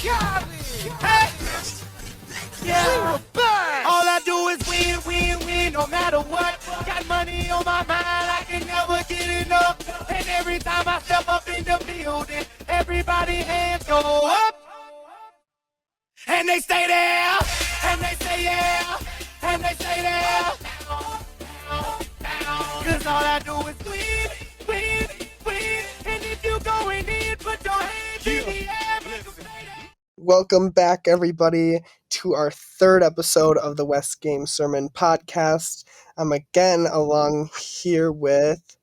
Hey! Yeah. All I do is win, win, win, no matter what. Got money on my mind, I can never get enough. And every time I step up in the building, everybody hands go up. And they stay there, and they say yeah, and they say there. Cause all I do is win, win, win. And if you going in, put your hands in the air. Welcome back, everybody, to our third episode of the West Game Sermon podcast. I'm again along here with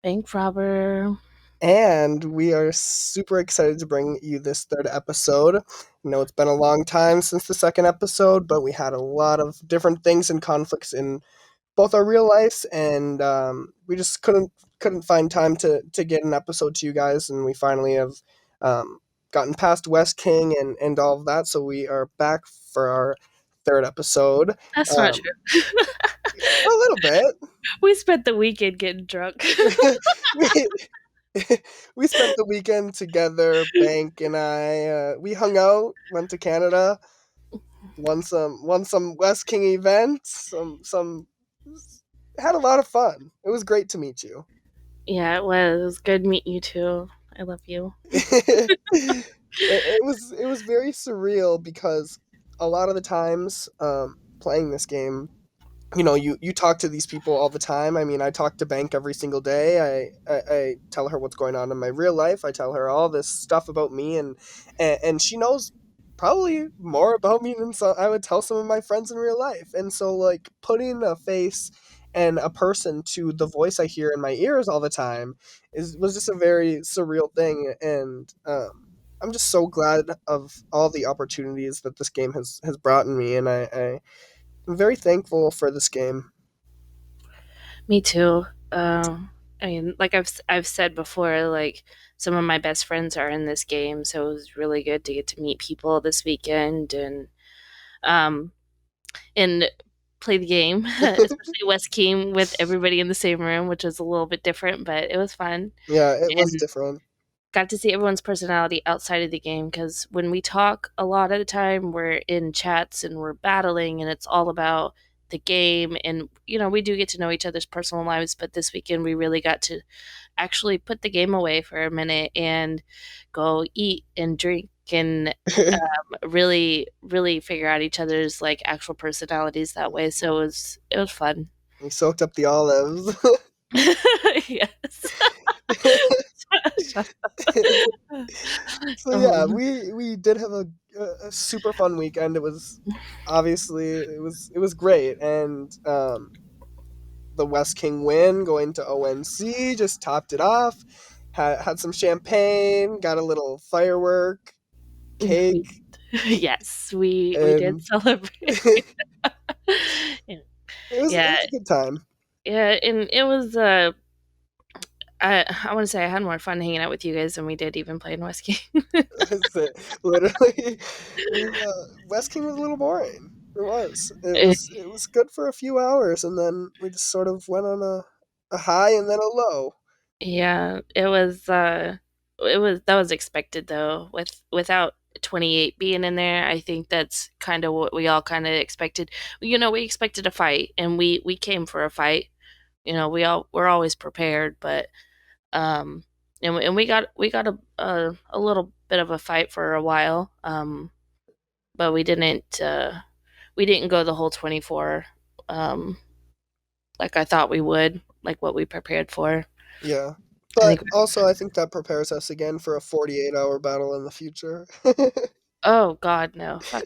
Bank robber. And we are super excited to bring you this third episode. I know it's been a long time since the second episode, but we had a lot of different things and conflicts in both our real lives, and we just couldn't find time to get an episode to you guys, and we finally have gotten past West King and all of that, so we are back for our third episode. That's not true. A little bit. We spent the weekend getting drunk. We spent the weekend together, Bank and I. We hung out, went to Canada, won some West King events, some had a lot of fun. It was great to meet you. Yeah, it was. It was good to meet you too. I love you. It was very surreal because a lot of the times playing this game, you know, you talk to these people all the time. I mean, I talk to Bank every single day. I tell her what's going on in my real life. I tell her all this stuff about me, and she knows probably more about me than I would tell some of my friends in real life. And so, like, putting a face and a person to the voice I hear in my ears all the time was just a very surreal thing. And I'm just so glad of all the opportunities that this game has brought me, and I'm very thankful for this game. Me too. I mean, like I've said before, like some of my best friends are in this game, so it was really good to get to meet people this weekend and play the game, especially West King with everybody in the same room, which was a little bit different, but it was fun. Yeah, it was different. Got to see everyone's personality outside of the game, because when we talk a lot of the time, we're in chats and we're battling and it's all about the game, and you know, we do get to know each other's personal lives, but this weekend we really got to actually put the game away for a minute and go eat and drink and really figure out each other's like actual personalities that way. So it was fun. We soaked up the olives. Yes. So yeah, we did have a super fun weekend. It was obviously it was great, and the West King win going to ONC just topped it off. Had some champagne, got a little firework, cake. Yes, we did celebrate. It was a good time. Yeah, and it was I want to say I had more fun hanging out with you guys than we did even playing West King. Literally, West King was a little boring. It was good for a few hours, and then we just sort of went on a high and then a low. Yeah, it was that was expected though. Without 28 being in there, I think that's kind of what we all kind of expected. You know, we expected a fight, and we came for a fight. You know, we're always prepared, but and we got a little bit of a fight for a while, but we didn't go the whole 24 like I thought we would, like what we prepared for. Yeah, but also I think that prepares us again for a 48-hour battle in the future. Oh God, no! Fuck.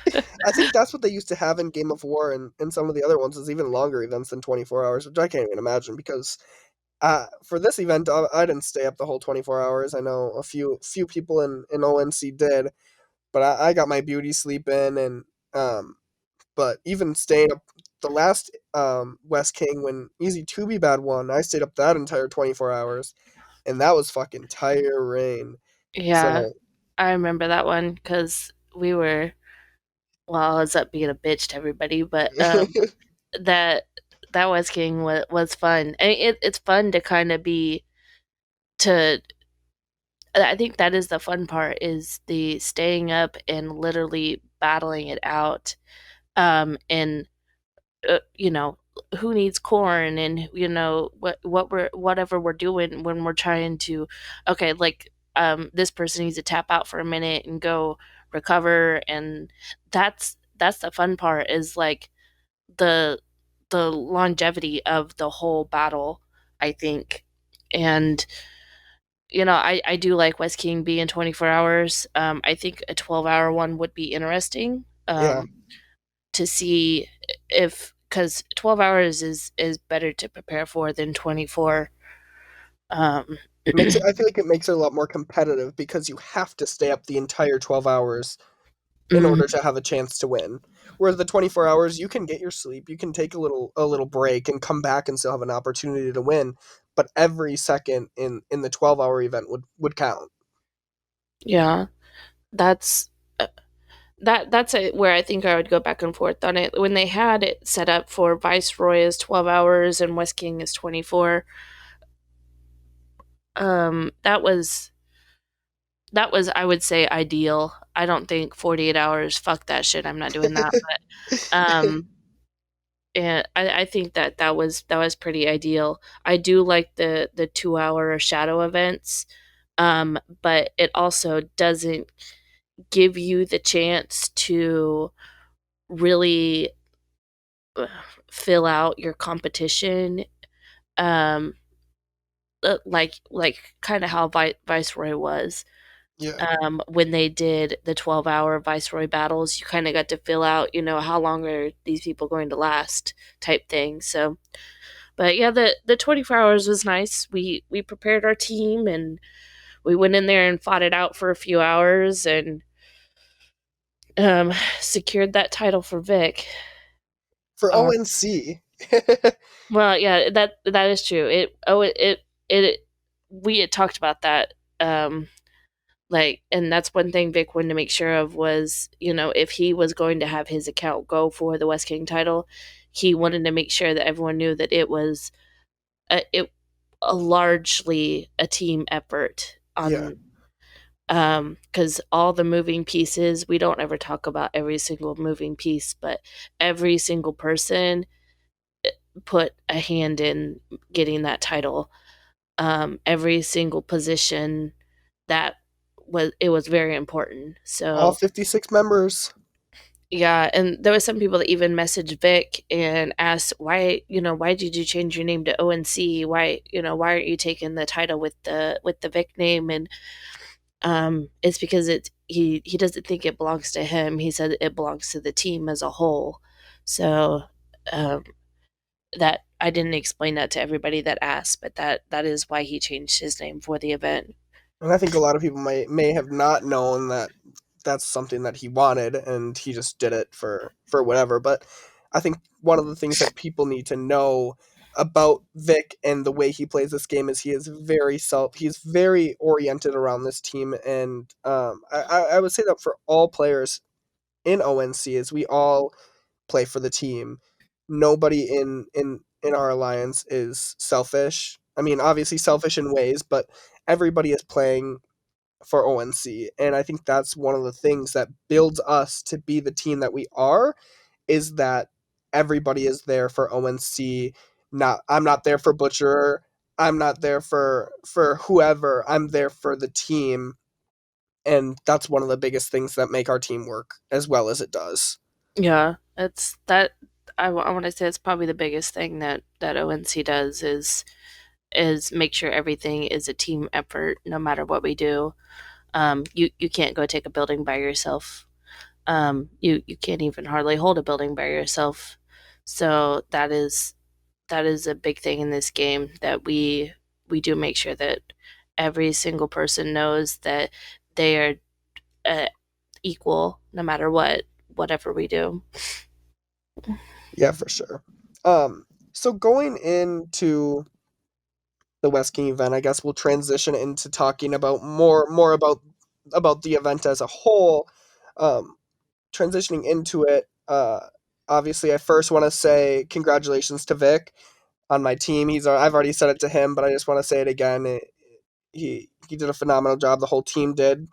I think that's what they used to have in Game of War, and some of the other ones is even longer events than 24 hours, which I can't even imagine, because for this event I didn't stay up the whole 24 hours. I know a few people in ONC did, but I got my beauty sleep in, and but even staying up the last West King when Easy 2B Bad won, I stayed up that entire 24 hours, and that was fucking tiring. Yeah, So, I remember that one because we were. Well, I was up being a bitch to everybody, but that West King was fun. I mean, it's fun to kind of be to. I think that is the fun part, is the staying up and literally battling it out. And you know, who needs corn, and you know whatever we're doing when we're trying to, okay, like, this person needs to tap out for a minute and go recover. And that's the fun part, is like the longevity of the whole battle, I think. And I do like West King being 24 hours. I think a 12-hour one would be interesting, Yeah. to see if, because 12 hours is better to prepare for than 24. Um, Makes it, I feel like it makes it a lot more competitive because you have to stay up the entire 12 hours in mhm, order to have a chance to win. Whereas the 24 hours, you can get your sleep, you can take a little break and come back and still have an opportunity to win. But every second in the 12-hour event would count. yeah, that's that's where I think I would go back and forth on it. When they had it set up for Viceroy is 12 hours and West King is 24, that was, I would say, ideal. I don't think 48 hours, fuck that shit, I'm not doing that. But and I think that was pretty ideal. I do like the 2-hour shadow events, but it also doesn't give you the chance to really uh, fill out your competition, um, like kind of how Viceroy was. Yeah. When they did the 12-hour Viceroy battles, you kind of got to fill out, how long are these people going to last, type thing. So, but yeah, the 24 hours was nice. We prepared our team, and we went in there and fought it out for a few hours, and um, secured that title for Vic. For Uh, ONC. well, yeah, that is true. It we had talked about that. Like, and that's one thing Vic wanted to make sure of was, if he was going to have his account go for the West King title, he wanted to make sure that everyone knew that it was a largely a team effort Yeah. on, because all the moving pieces, we don't ever talk about every single moving piece, but every single person put a hand in getting that title. Every single position, that was very important. All So 56 members. yeah, and there was some people that even messaged Vic and asked, why did you change your name to ONC? Why aren't you taking the title with the Vic name? And it's because he doesn't think it belongs to him. He said it belongs to the team as a whole. So um, that I didn't explain that to everybody that asked, but that is why he changed his name for the event. And I think a lot of people may have not known that that's something that he wanted and he just did it for whatever. But I think one of the things that people need to know about Vic and the way he plays this game is he's very oriented around this team. And I would say that for all players in ONC is we all play for the team. Nobody in our alliance is selfish. I mean, obviously selfish in ways, but everybody is playing for ONC, and I think that's one of the things that builds us to be the team that we are, is that everybody is there for ONC. Not I'm not there for Butcherer. I'm not there for whoever. I'm there for the team, and that's one of the biggest things that make our team work as well as it does. Yeah, it's that. I want to say it's probably the biggest thing that ONC does is make sure everything is a team effort, no matter what we do. You can't go take a building by yourself. You can't even hardly hold a building by yourself. So that is a big thing in this game, that we do make sure that every single person knows that they are uh, equal, no matter whatever we do. Yeah, for sure. So going into the West King event, I guess we'll transition into talking about more about the event as a whole. Um, Transitioning into it, obviously, I first want to say congratulations to Vic on my team. I've already said it to him, but I just want to say it again. he did a phenomenal job. The whole team did.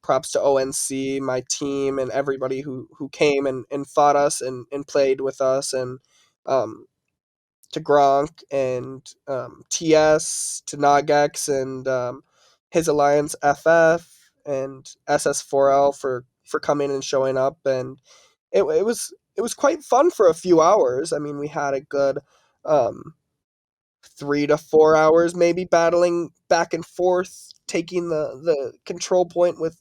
Props to ONC, my team, and everybody who came and fought us and played with us, and um, to Gronk and TS, to Nogex and his Alliance FF and SS4L for coming and showing up, and it was quite fun for a few hours. I mean, we had a good um, 3 to 4 hours maybe battling back and forth, taking the control point with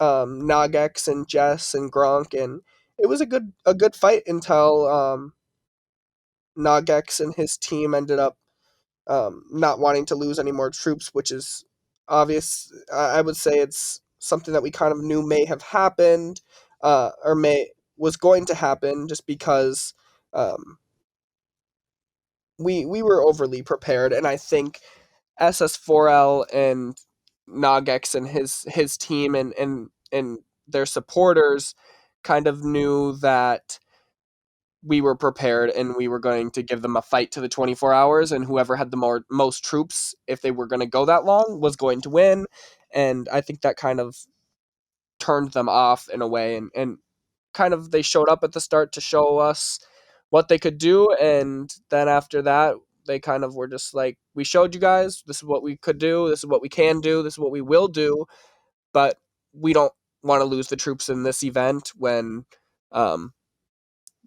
Nogex and Jess and Gronk, and it was a good fight until Nogex and his team ended up not wanting to lose any more troops, which is obvious. I would say it's something that we kind of knew may have happened, or may was going to happen, just because um, we were overly prepared, and I think SS4L and Nogex and his team and their supporters kind of knew that we were prepared and we were going to give them a fight to the 24 hours, and whoever had the most troops, if they were going to go that long, was going to win. And I think that kind of turned them off in a way, and kind of they showed up at the start to show us what they could do, and then after that they kind of were just like, we showed you guys, this is what we could do, this is what we can do, this is what we will do, but we don't want to lose the troops in this event when um,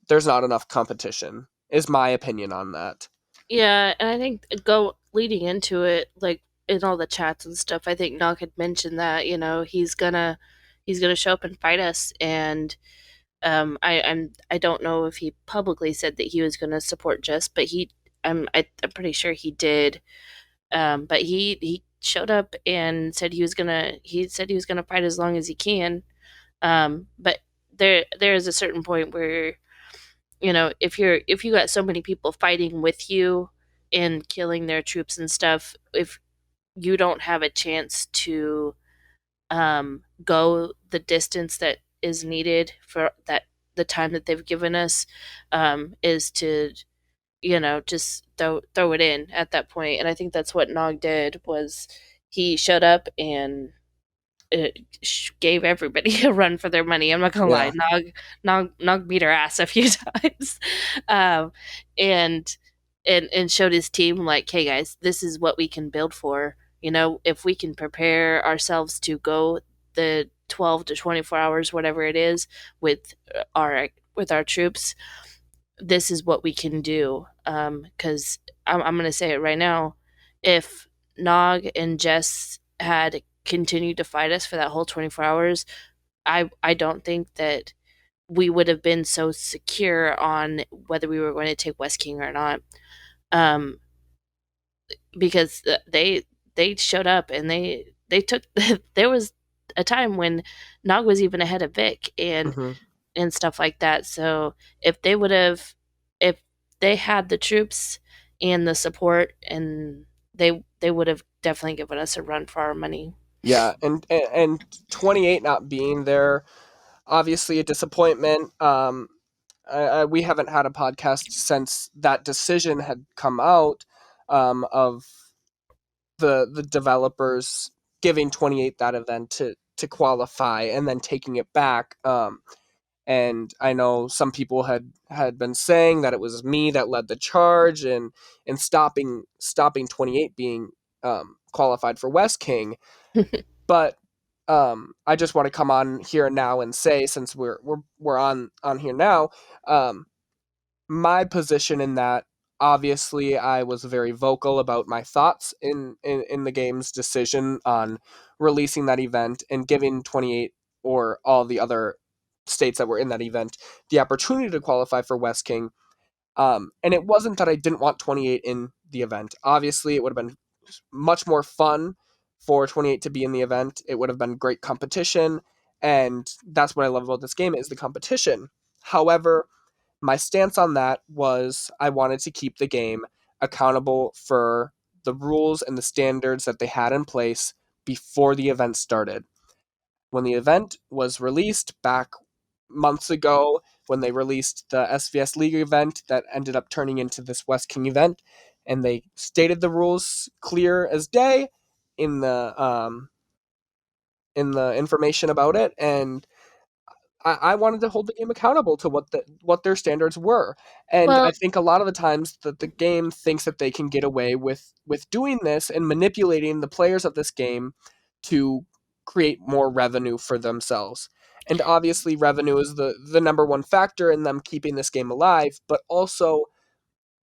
there's not enough competition, is my opinion on that. Yeah, and I think go leading into it, like in all the chats and stuff, I think Nog had mentioned that he's gonna show up and fight us, and I don't know if he publicly said that he was gonna support Jess, but I'm pretty sure he did. But he showed up and said he was gonna fight as long as he can. But there is a certain point where, if you got so many people fighting with you and killing their troops and stuff, if you don't have a chance to go the distance that is needed for that, the time that they've given us, is to, just throw it in at that point. And I think that's what Nog did. Was he showed up and gave everybody a run for their money. I'm not gonna lie, Yeah. Nog beat her ass a few times, um, and and showed his team, like, hey guys, this is what we can build for. If we can prepare ourselves to go the 12 to 24 hours, whatever it is, with our troops, this is what we can do. Because I'm gonna say it right now, if Nog and Jess had continued to fight us for that whole 24 hours, I don't think that we would have been so secure on whether we were going to take West King or not. Um, because they showed up and they took. There was a time when Nog was even ahead of Vic Hmm. and stuff like that. So if they had the troops and the support, and they would have definitely given us a run for our money. Yeah, and 28 not being there, obviously a disappointment. We haven't had a podcast since that decision had come out, of the developers giving 28 that event to qualify and then taking it back. And I know some people had been saying that it was me that led the charge and stopping 28 being qualified for West King. But I just want to come on here now and say, since we're on here now, um, my position in that, obviously I was very vocal about my thoughts in the game's decision on releasing that event and giving 28 or all the other states that were in that event the opportunity to qualify for West King. And it wasn't that I didn't want 28 in the event. Obviously, it would have been much more fun for 28 to be in the event. It would have been great competition, and that's what I love about this game, is the competition. However, my stance on that was I wanted to keep the game accountable for the rules and the standards that they had in place before the event started. When the event was released back months ago, when they released the SVS League event that ended up turning into this West King event, and they stated the rules clear as day, in the information about it, and I wanted to hold the game accountable to what their standards were. And I Well, think a lot of the times that the game thinks that they can get away with doing this and manipulating the players of this game to create more revenue for themselves. And obviously revenue is the number one factor in them keeping this game alive, but also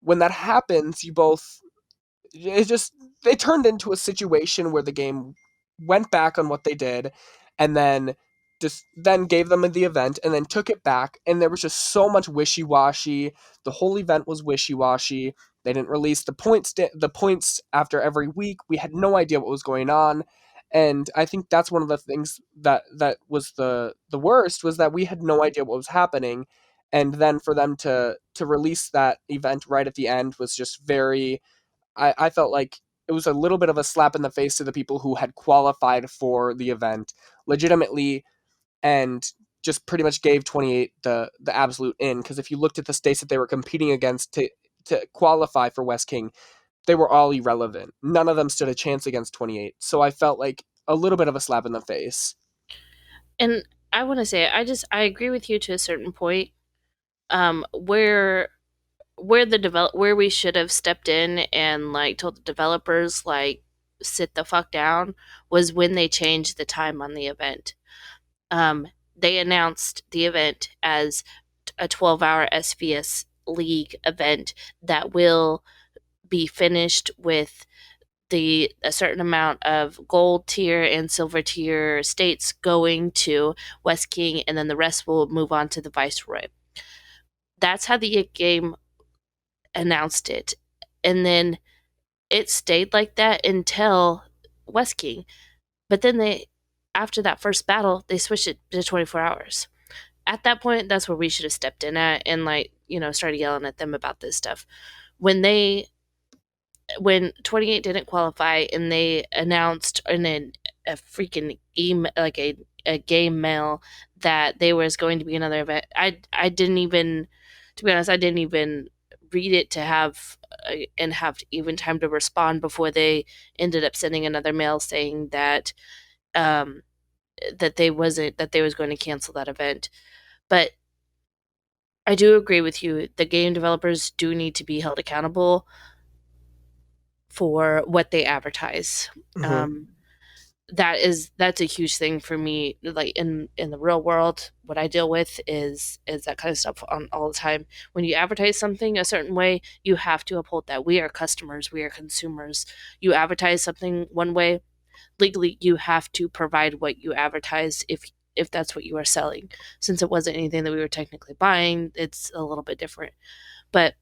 when that happens, it just they turned into a situation where the game went back on what they did, and then gave them the event and then took it back, and there was just so much wishy-washy. The whole event was wishy-washy. They didn't release the points after every week. We had no idea what was going on, and I think that's one of the things that was the worst, was that we had no idea what was happening. And then for them to release that event right at the end was just very, I felt like it was a little bit of a slap in the face to the people who had qualified for the event legitimately, and just pretty much gave 28 the absolute in. Because if you looked at the states that they were competing against to qualify for West King, they were all irrelevant. None of them stood a chance against 28. So I felt like a little bit of a slap in the face. and I want to say, I agree with you to a certain point. Where we should have stepped in and like told the developers like sit the fuck down was when they changed the time on the event. They announced the event as a 12-hour SVS League event that will be finished with a certain amount of gold tier and silver tier states going to West King, and then the rest will move on to the Viceroy. That's how the game announced it. And then it stayed like that until West King. But then after that first battle, they switched it to 24 hours. At that point, that's where we should have stepped in at and like, started yelling at them about this stuff. When 28 didn't qualify and they announced in a freaking email, like a game mail, that there was going to be another event, I didn't even, to be honest, I didn't even read it to have and have even time to respond before they ended up sending another mail saying that um that they was going to cancel that event. But I do agree with you. The game developers do need to be held accountable for what they advertise. Mm-hmm. Um, that's a huge thing for me. Like in the real world, what I deal with is that kind of stuff on all the time. When you advertise something a certain way, you have to uphold that. We are customers. We are consumers. You advertise something one way, legally, you have to provide what you advertise if that's what you are selling. Since it wasn't anything that we were technically buying, it's a little bit different. But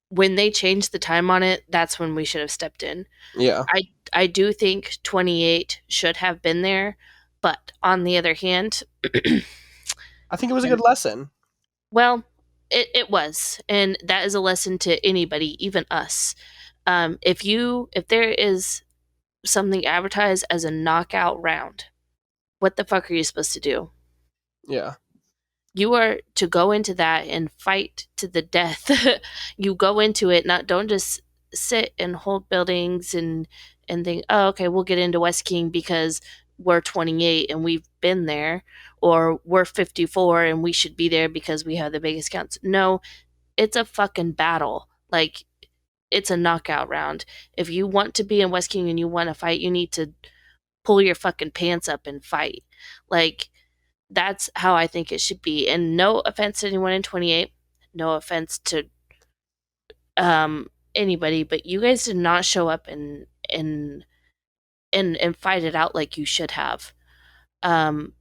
when they changed the time on it, that's when we should have stepped in. Yeah. I do think 28 should have been there, but on the other hand, I think it was a good lesson. well, it was, and that is a lesson to anybody, even us. If there is something advertised as a knockout round, what the fuck are you supposed to do? Yeah. You are to go into that and fight to the death. You go into it, don't just sit and hold buildings and think, oh, okay, we'll get into West King because we're 28 and we've been there, or we're 54 and we should be there because we have the biggest counts. No, it's a fucking battle. Like, it's a knockout round. If you want to be in West King and you want to fight, you need to pull your fucking pants up and fight. Like, that's how I think it should be. And no offense to anyone in 28, no offense to anybody, but you guys did not show up and fight it out like you should have. Um,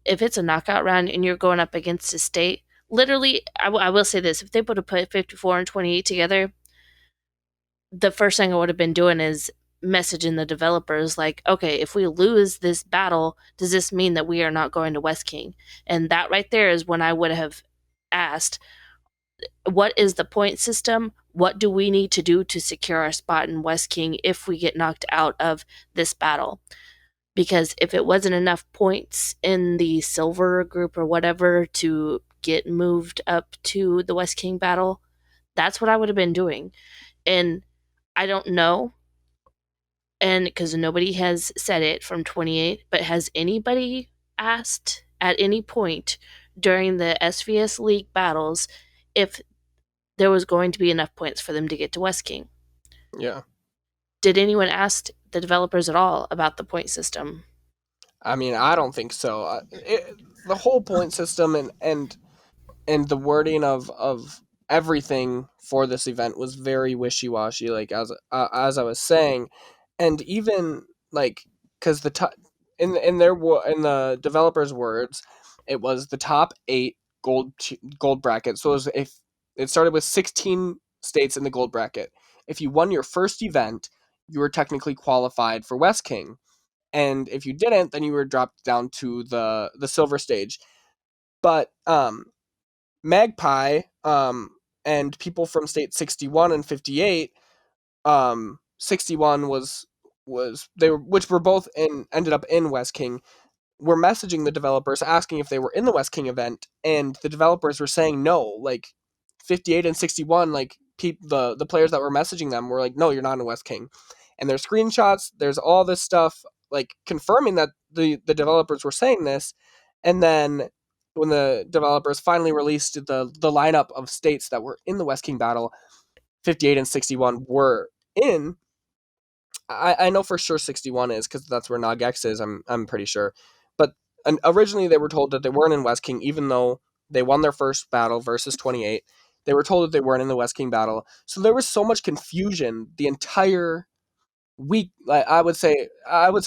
if it's a knockout round and you're going up against a state, literally, I will say this: if they would have put 54 and 28 together, the first thing I would have been doing is messaging the developers like, okay, if we lose this battle, does this mean that we are not going to West King? And that right there is when I would have asked, what is the point system? What do we need to do to secure our spot in West King if we get knocked out of this battle? Because if it wasn't enough points in the silver group or whatever to get moved up to the West King battle, that's what I would have been doing. And I don't know And because nobody has said it from 28, but has anybody asked at any point during the SVS League battles if there was going to be enough points for them to get to West King? Yeah. Did anyone ask the developers at all about the point system? I mean, I don't think so. The whole point system and the wording of everything for this event was very wishy-washy, like as I was saying. And even like, because in the developers words, it was the top 8 gold bracket. So it was, if it started with 16 states in the gold bracket, if you won your first event, you were technically qualified for West King, and if you didn't, then you were dropped down to the silver stage. But Magpie, and people from state 61 and 58, 61 was they were, which were both in, ended up in West King, were messaging the developers asking if they were in the West King event, and the developers were saying no. Like 58 and 61, like the players that were messaging them were like, no, you're not in West King. And there's screenshots, there's all this stuff like confirming that the developers were saying this. And then when the developers finally released the lineup of states that were in the West King battle, 58 and 61 were in. I know for sure 61 is, because that's where Nogex is. I'm pretty sure. But originally they were told that they weren't in West King, even though they won their first battle versus 28. They were told that they weren't in the West King battle. So there was so much confusion the entire week. Like, I would say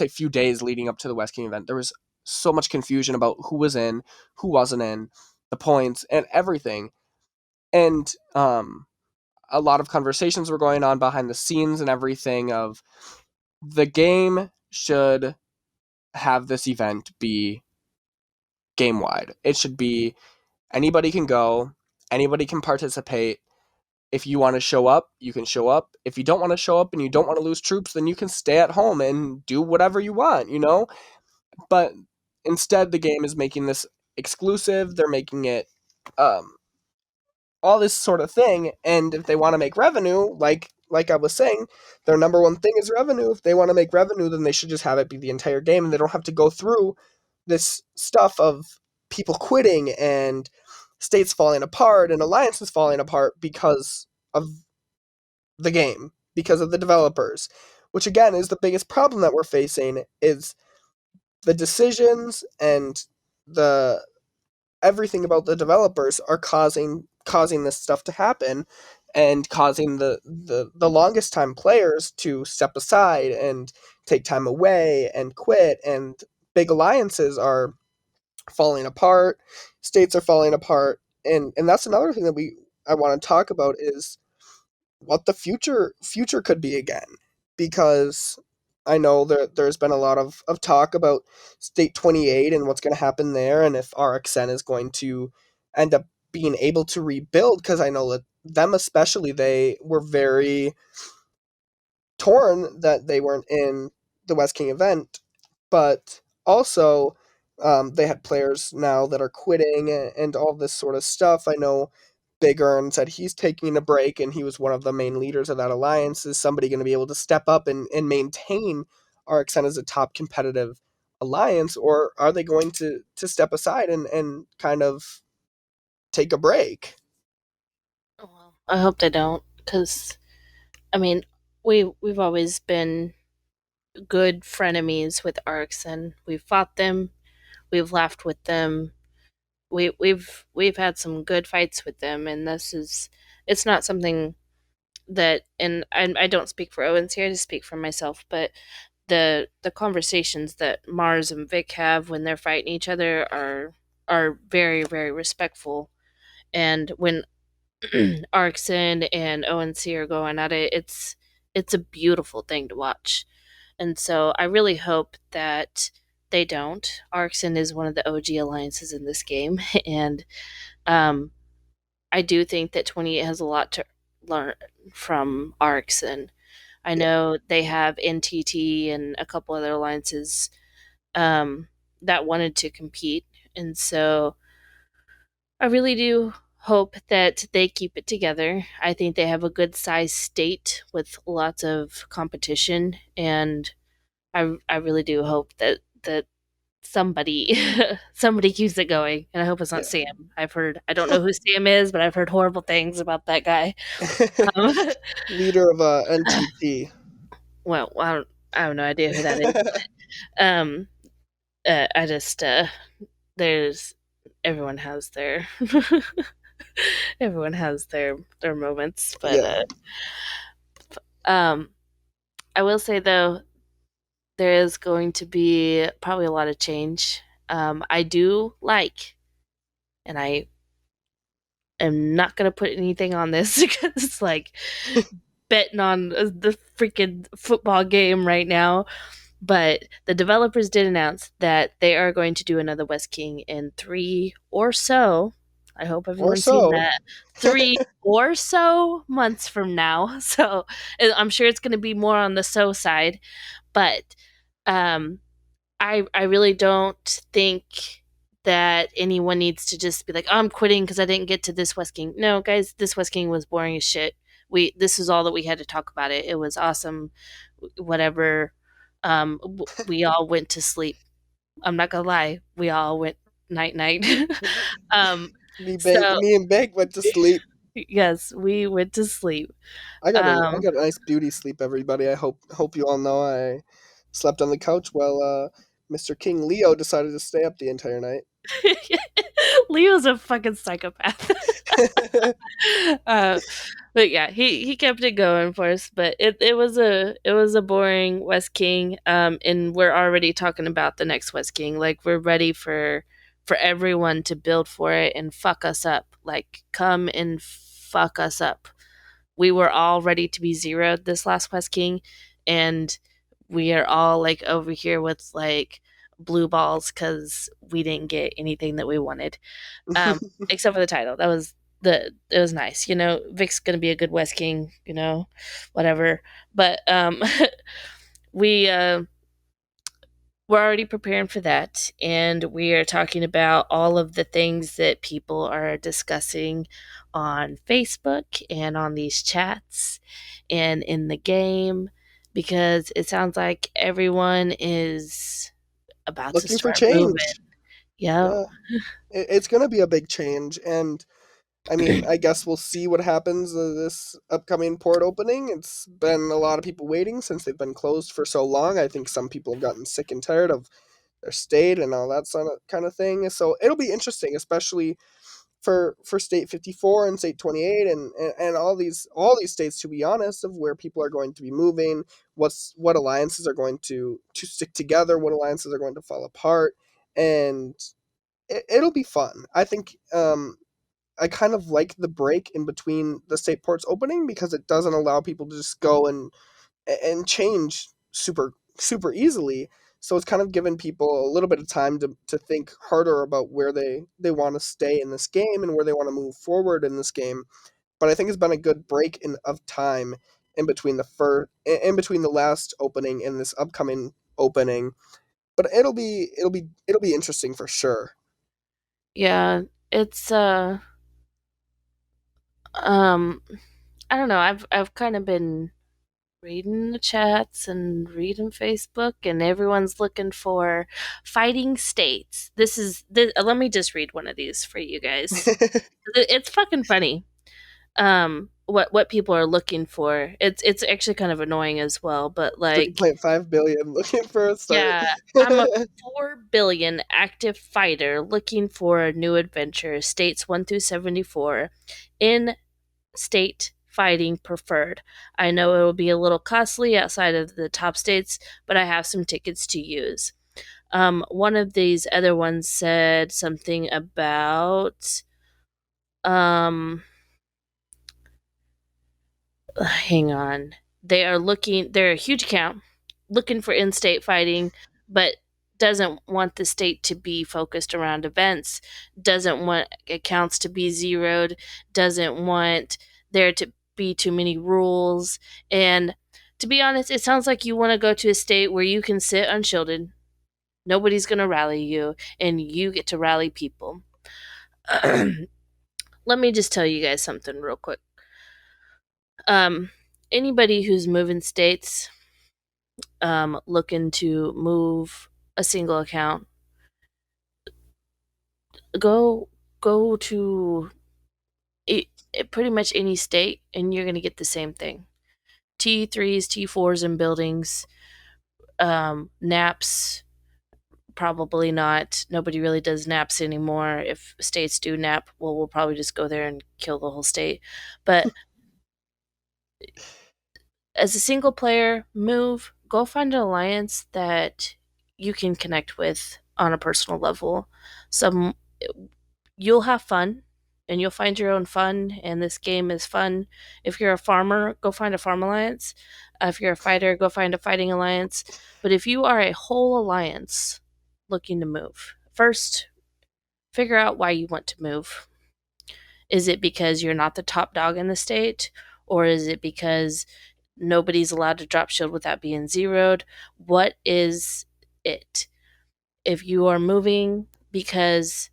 few days leading up to the West King event. There was so much confusion about who was in, who wasn't in, the points and everything. And a lot of conversations were going on behind the scenes and everything of, the game should have this event be game wide. It should be anybody can go, anybody can participate. If you want to show up, you can show up. If you don't want to show up and you don't want to lose troops, then you can stay at home and do whatever you want, you know? But instead, the game is making this exclusive. They're making it all this sort of thing. And if they want to make revenue, like I was saying, their number one thing is revenue. If they want to make revenue, then they should just have it be the entire game, and they don't have to go through this stuff of people quitting and states falling apart and alliances falling apart because of the game, because of the developers. Which again is the biggest problem that we're facing, is the decisions and the everything about the developers are causing this stuff to happen, and causing the longest time players to step aside and take time away and quit, and big alliances are falling apart, states are falling apart. And that's another thing that we I want to talk about, is what the future could be again. Because I know there's been a lot of talk about State 28 and what's going to happen there, and if RXN is going to end up being able to rebuild, because I know that them especially, they were very torn that they weren't in the West King event. But also, they had players now that are quitting, and all this sort of stuff. I know Big Earn said he's taking a break, and he was one of the main leaders of that alliance. Is somebody going to be able to step up and maintain RXN as a top competitive alliance, or are they going to step aside and kind of take a break? Oh, well, I hope they don't, because I mean, we've always been good frenemies with ARCs, and we've fought them, we've laughed with them, we've had some good fights with them, and this is, it's not something that, and I don't speak for Owens here, to speak for myself, but the conversations that Mars and Vic have when they're fighting each other are very, very respectful. And when Arxon and ONC are going at it, it's a beautiful thing to watch. And so I really hope that they don't. Arxon is one of the OG alliances in this game, and um, I do think that 28 has a lot to learn from Arxon. I Yeah. know they have NTT and a couple other alliances that wanted to compete, and so I really do hope that they keep it together. I think they have a good sized state with lots of competition, and I really do hope that somebody somebody keeps it going, and I hope it's not Yeah. Sam. I don't know who Sam is, but I've heard horrible things about that guy. Um, Leader of NTT. well, I have no idea who that is. Um, I just there's everyone has their everyone has their moments, but Yeah. um, I will say though there is going to be probably a lot of change. I do like, and I am not gonna put anything on this because it's like betting on the freaking football game right now. But the developers did announce that they are going to do another West King in 3 or so. I hope Or everyone's seen so. that. 3 or so months from now. So I'm sure it's going to be more on the so side. But um, I really don't think that anyone needs to just be like, oh, I'm quitting because I didn't get to this West King. No, guys, this West King was boring as shit. This is all that we had to talk about it. It was awesome. Whatever. We all went to sleep. I'm not gonna lie. We all went night night. um, so Me and Bank went to sleep. yes, we went to sleep. I got a nice beauty sleep, everybody. I hope you all know I slept on the couch while Mr. King Leo decided to stay up the entire night. Leo's a fucking psychopath. uh, but yeah, he kept it going for us. But it was a boring West King. And we're already talking about the next West King. Like we're ready for everyone to build for it and fuck us up. Like come and fuck us up. We were all ready to be zeroed this last West King, and we are all like over here with like blue balls because we didn't get anything that we wanted, um, except for the title. It was nice. Vic's gonna be a good West King. Whatever. But we we're already preparing for that, and we are talking about all of the things that people are discussing on Facebook and on these chats and in the game, because it sounds like everyone is about to Looking for start moving. change. Yep. Yeah, it's gonna be a big change, and I mean, I guess we'll see what happens this upcoming port opening. It's been a lot of people waiting since they've been closed for so long. I think some people have gotten sick and tired of their state and all that kind of thing. So it'll be interesting, especially for state 54 and state 28 and all these states, to be honest, of where people are going to be moving, what alliances are going to stick together, what alliances are going to fall apart, and it'll be fun. I think I kind of like the break in between the state ports opening because it doesn't allow people to just go and change super easily. So it's kind of given people a little bit of time to think harder about where they want to stay in this game and where they want to move forward in this game. But I think it's been a good break of time in between the last opening and this upcoming opening. But it'll be interesting for sure. Yeah. It's um I don't know. I've kind of been reading the chats and reading Facebook, and everyone's looking for fighting states. Let me just read one of these for you guys. It's fucking funny. What people are looking for. It's actually kind of annoying as well, but like 3.5 billion looking for a start. yeah, I'm a 4 billion active fighter looking for a new adventure. States 1 through 74 in state fighting preferred. I know it will be a little costly outside of the top states, but I have some tickets to use. One of these other ones said something about hang on. They're a huge account looking for in-state fighting, but doesn't want the state to be focused around events, doesn't want accounts to be zeroed, doesn't want there to be too many rules. And to be honest, it sounds like you want to go to a state where you can sit unshielded. Nobody's going to rally you, and you get to rally people. let me just tell you guys something real quick. Um, Anybody who's moving states, looking to move a single account, go go to pretty much any state, and you're gonna get the same thing. T3s, T4s in buildings, naps. Probably not. Nobody really does naps anymore. If states do nap, well, we'll probably just go there and kill the whole state. But as a single player, go find an alliance that you can connect with on a personal level. Some You'll have fun and you'll find your own fun, and this game is fun. If you're a farmer, go find a farm alliance. If you're a fighter, go find a fighting alliance. But if you are a whole alliance looking to move, first figure out why you want to move. Is it because you're not the top dog in the state? Or is it because nobody's allowed to drop shield without being zeroed? What is it? If you are moving because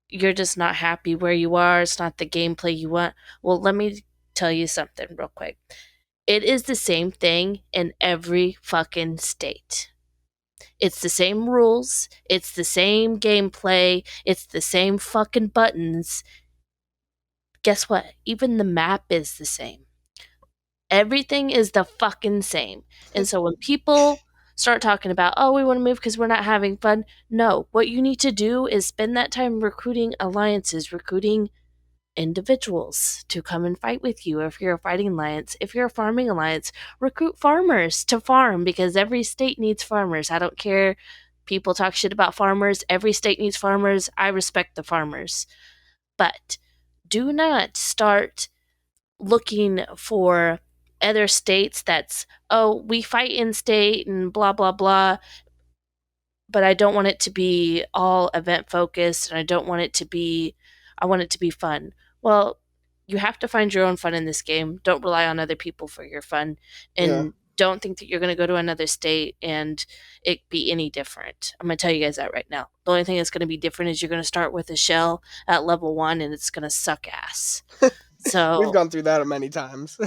you're just not happy where you are, it's not the gameplay you want, well, let me tell you something real quick. It is the same thing in every fucking state. It's the same rules, it's the same gameplay, it's the same fucking buttons. Guess what? Even the map is the same. Everything is the fucking same. And so when people start talking about, oh, we want to move because we're not having fun, no. What you need to do is spend that time recruiting alliances, recruiting individuals to come and fight with you. If you're a fighting alliance, if you're a farming alliance, recruit farmers to farm, because every state needs farmers. I don't care. People talk shit about farmers. Every state needs farmers. I respect the farmers. But do not start looking for other states that's, oh, we fight in state and blah blah blah, but I don't want it to be all event focused, and I want it to be fun. Well, you have to find your own fun in this game. Don't rely on other people for your fun, Yeah. and don't think that you're going to go to another state and it be any different. I'm going to tell you guys that right now. The only thing that's going to be different is you're going to start with a shell at level 1 and it's going to suck ass. We've So gone through that many times.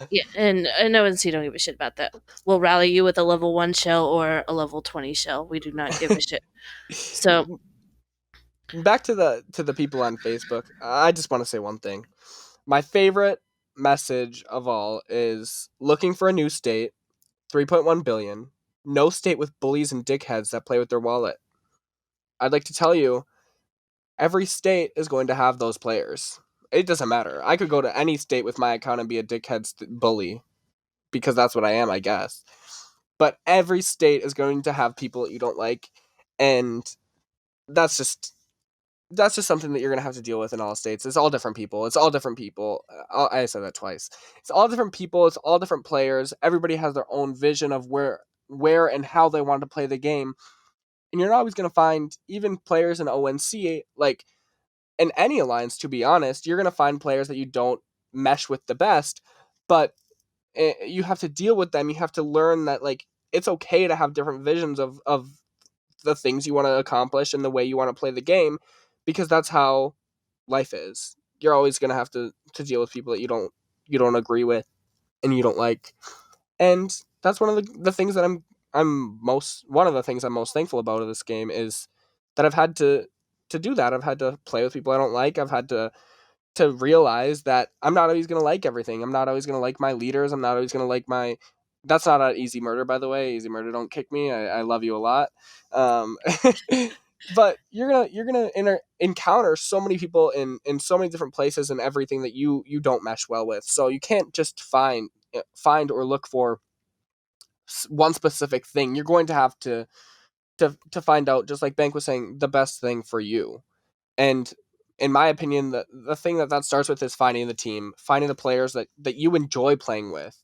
yeah, and no ONC don't give a shit about that. We'll rally you with a level 1 shell or a level 20 shell. We do not give a shit. So Back to the people on Facebook. I just want to say one thing. My favorite message of all is looking for a new state, 3.1 billion, no state with bullies and dickheads that play with their wallet. I'd like to tell you, every state is going to have those players. It doesn't matter. I could go to any state with my account and be a dickhead bully, because that's what I am, I guess. But every state is going to have people that you don't like, and that's just something that you're going to have to deal with in all states. It's all different people. I said that twice. It's all different people. It's all different players. Everybody has their own vision of where and how they want to play the game. And you're not always going to find even players in ONC, like in any alliance, to be honest, you're going to find players that you don't mesh with the best, but you have to deal with them. You have to learn that, like, it's okay to have different visions of the things you want to accomplish and the way you want to play the game, because that's how life is. You're always going to have to deal with people that you don't agree with and you don't like. And that's one of the things that one of the things I'm most thankful about of this game is that I've had to do that. I've had to play with people I don't like. I've had to realize that I'm not always going to like everything. I'm not always going to like my leaders. I'm not always going to like my. That's not an Easy Murder, by the way. Easy Murder, don't kick me. I love you a lot. Um, but you're gonna encounter so many people in so many different places and everything that you don't mesh well with. So you can't just find or look for one specific thing. You're going to have to find out, just like Bank was saying, the best thing for you. And in my opinion, the thing that starts with is finding the team, finding the players that you enjoy playing with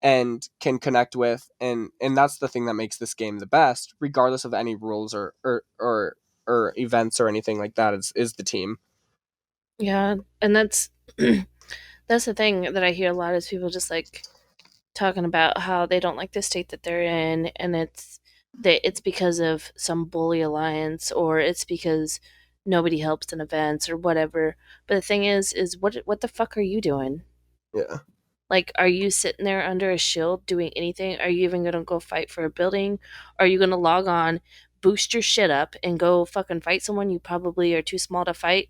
and can connect with, and that's the thing that makes this game the best, regardless of any rules or events or anything like that. Is the team. yeah, and that's that's the thing that I hear a lot is people just like talking about how they don't like the state that they're in, and it's because of some bully alliance, or it's because nobody helps in events or whatever. But the thing is what the fuck are you doing? Yeah. Like, are you sitting there under a shield doing anything? Are you even gonna go fight for a building? Are you gonna log on, boost your shit up, and go fucking fight someone you probably are too small to fight?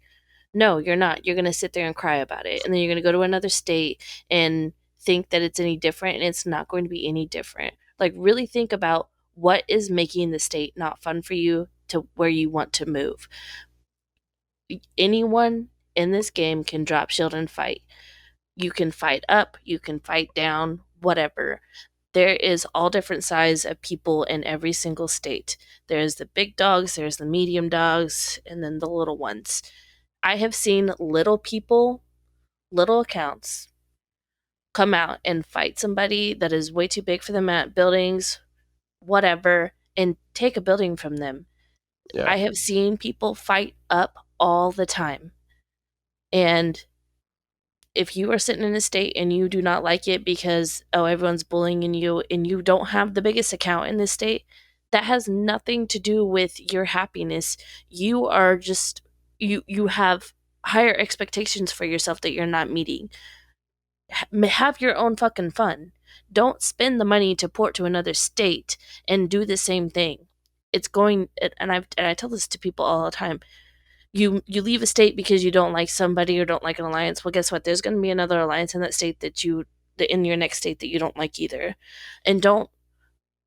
No, you're not. You're gonna sit there and cry about it, and then you're gonna go to another state and think that it's any different, and it's not going to be any different. Like, really think about what is making the state not fun for you to where you want to move. Anyone in this game can drop shield and fight. You can fight up, you can fight down, whatever. There is all different size of people in every single state. There's the big dogs, there's the medium dogs, and then the little ones. I have seen little people, little accounts, come out and fight somebody that is way too big for them at buildings, whatever, and take a building from them. Yeah. I have seen people fight up all the time. And if you are sitting in a state and you do not like it because, oh, everyone's bullying you and you don't have the biggest account in this state, that has nothing to do with your happiness. You are just you have higher expectations for yourself that you're not meeting. Have your own fucking fun. Don't spend the money to port to another state and do the same thing. It's going, and I tell this to people all the time. You leave a state because you don't like somebody or don't like an alliance. Well, guess what? There's going to be another alliance in that state in your next state that you don't like either. And don't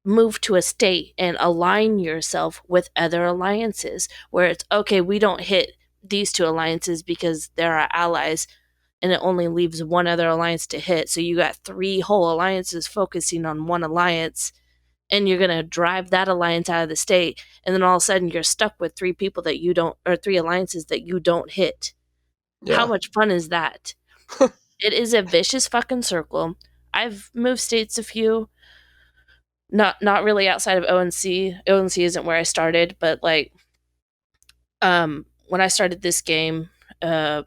move to a state and align yourself with other alliances where it's okay, we don't hit these two alliances because they're our allies, and it only leaves one other alliance to hit. So you got three whole alliances focusing on one alliance, and you're going to drive that alliance out of the state. And then all of a sudden you're stuck with three people that you don't, or three alliances that you don't hit. Yeah. How much fun is that? It is a vicious fucking circle. I've moved states a few, not really outside of ONC. ONC isn't where I started, but like, when I started this game, uh,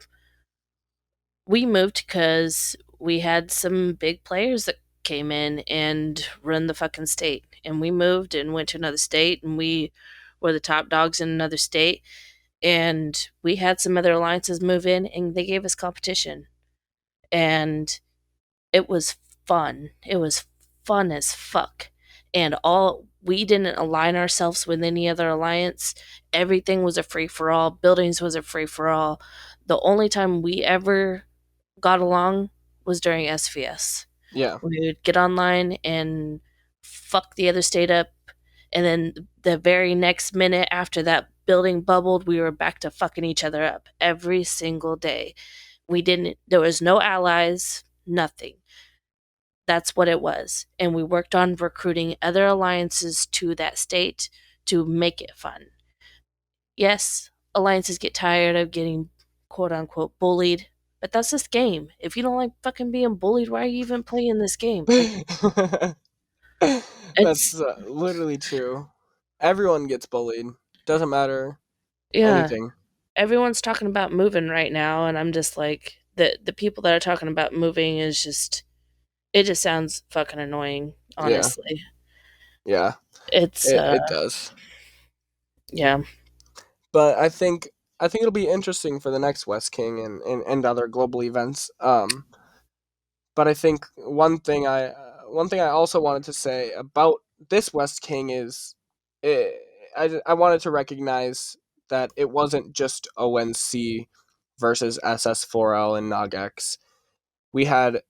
we moved because we had some big players that came in and run the fucking state. And we moved and went to another state, and we were the top dogs in another state. And we had some other alliances move in, and they gave us competition. And it was fun. It was fun as fuck. And all we didn't align ourselves with any other alliance. Everything was a free for all. Buildings was a free for all. The only time we ever got along was during SVS. Yeah. We would get online and fuck the other state up, and then the very next minute after that building bubbled, we were back to fucking each other up every single day. There was no allies, nothing. That's what it was. And we worked on recruiting other alliances to that state to make it fun. Yes, alliances get tired of getting quote unquote bullied, but that's this game. If you don't like fucking being bullied, why are you even playing this game? Like, That's it's literally true. Everyone gets bullied. Doesn't matter yeah. anything. Everyone's talking about moving right now, and I'm just like the people that are talking about moving is just it just sounds fucking annoying, Yeah. honestly. Yeah. It's It does. yeah. But I think it'll be interesting for the next West King and other global events. But I think one thing I also wanted to say about this West King is eh, I wanted to recognize that it wasn't just ONC versus SS4L and NogX. We had